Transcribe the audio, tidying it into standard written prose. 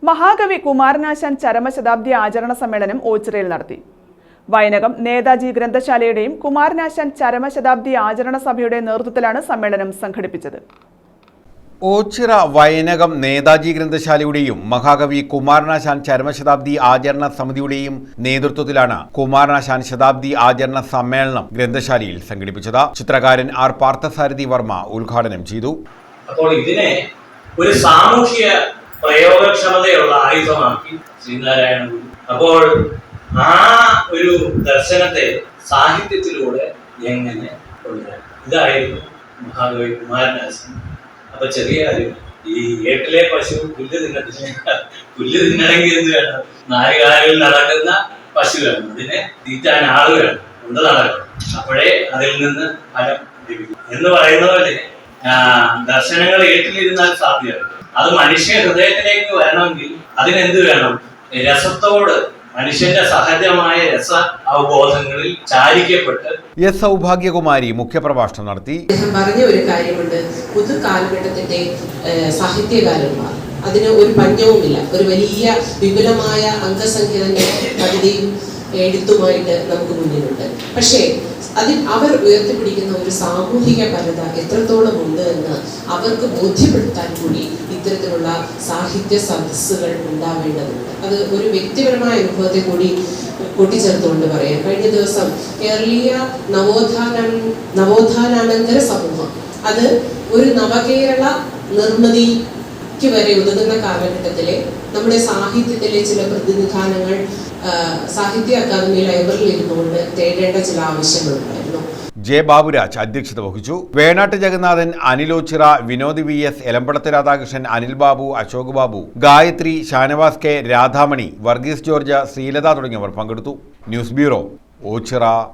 മഹാകവി കുമാരനാശാൻ ചരമശതാബ്ദി ആചരണ സമ്മേളനം ഓച്ചിറയിൽ നടത്തി. വൈനകം നേതാജി ഗ്രന്ഥശാലയുടെയും കുമാരനാശാൻ ചരമശതാബ്ദി ആചരണ സഭയുടെ നേതൃത്വത്തിലാണ് സമ്മേളനം സംഘടിപ്പിച്ചത്. ഓച്ചിറ വൈനകം നേതാജി ഗ്രന്ഥശാലയുടെയും മഹാകവി കുമാരനാശാൻ ചരമശതാബ്ദി ആചരണ സമിതിയുടെയും നേതൃത്വത്തിലാണ് കുമാരനാശാൻ ശതാബ്ദി ആചരണ സമ്മേളനം ഗ്രന്ഥശാലയിൽ സംഘടിപ്പിച്ചത്. ചിത്രകാരൻ ആർ പാർത്ഥസാരഥി വർമ്മ ഉദ്ഘാടനം ചെയ്തു. അപ്പോൾ ഇതിനെ ഒരു സാമൂഹ്യ പ്രയോഗക്ഷമതയുള്ള ആയുധമാക്കി ശ്രീനാരായണ ഗുരു. അപ്പോൾ ആ ഒരു ദർശനത്തെ സാഹിത്യത്തിലൂടെ എങ്ങനെ കൊണ്ടുവരാം, ഇതായിരുന്നു മഹാകവി കുമാരനാശാൻ. അപ്പൊ ചെറിയ കാര്യം, ഈ ഏട്ടിലെ പശു പുല്ല് തിന്നണമെങ്കിൽ എന്ത് വേണം? 4 കാലിൽ നടക്കുന്ന പശു വേണം, അതിനെ തീറ്റാൻ ആള് വേണം, കൊണ്ട് നടക്കണം, അപ്പോഴേ അതിൽ നിന്ന് ഫലം ലഭിക്കും എന്ന് പറയുന്ന പോലെ ദർശനങ്ങൾ ഏട്ടിലിരുന്നാൽ സാധ്യമാണ്. അത് മനുഷ്യ ഹൃദയത്തിലേക്ക് വരണമെങ്കിൽ അതിനെന്ത് വേണം? രസത്തോട്, മനുഷ്യന്റെ സഹജമായ രസ അവബോധങ്ങളിൽ ചാരിക്കപ്പെട്ട്. എസ് സൗഭാഗ്യകുമാരി മുഖ്യപ്രഭാഷണം നടത്തി. പറഞ്ഞ ഒരു കാര്യമുണ്ട്, പുതുകാലഘട്ടത്തിന്റെ സാഹിത്യകാരന്മാർ അതിന് ഒരു പഞ്ഞവുമില്ല. ഒരു വലിയ വിപുലമായ അംഗസംഖ്യന്റെ കവിതയും എഴുത്തുമായിട്ട് നമുക്ക് മുന്നിലുണ്ട്. പക്ഷേ അതിൽ അവർ ഉയർത്തിപ്പിടിക്കുന്ന ഒരു സാമൂഹിക പരത എത്രത്തോളം ഉണ്ട് എന്ന് അവർക്ക് ബോധ്യപ്പെടുത്താൻ കൂടി ഇത്തരത്തിലുള്ള സാഹിത്യ സദസ്സുകൾ ഉണ്ടാവേണ്ടതുണ്ട്. അത് ഒരു വ്യക്തിപരമായ അനുഭവത്തെ കൂടി കൂട്ടിച്ചേർത്തുകൊണ്ട് പറയാം. കഴിഞ്ഞ ദിവസം കേരളീയ നവോത്ഥാനാനന്തര സമൂഹം അത് ഒരു നവകേരള നിർമ്മിതിക്ക് വരെ ഉതകുന്ന കാലഘട്ടത്തിലെ നമ്മുടെ സാഹിത്യത്തിലെ ചില പ്രതിനിധാനങ്ങൾ സാഹിത്യ അക്കാദമി ലൈബ്രറിയിൽ ഇരുന്നുകൊണ്ട് തേടേണ്ട ചില ആവശ്യങ്ങളുണ്ടായിരുന്നു. ജെ ബാബുരാജ് അധ്യക്ഷത വഹിച്ചു. Venattu Jagannathan, Anil Ochira, Vinod VS, Elampadathu Radhakrishnan, Anil Babu, Ashok Babu, Gayathri, Shanavas K, Radhamani, Varghese George, Sreelatha തുടങ്ങിയവർ പങ്കെടുത്തു. News bureau, Ochira.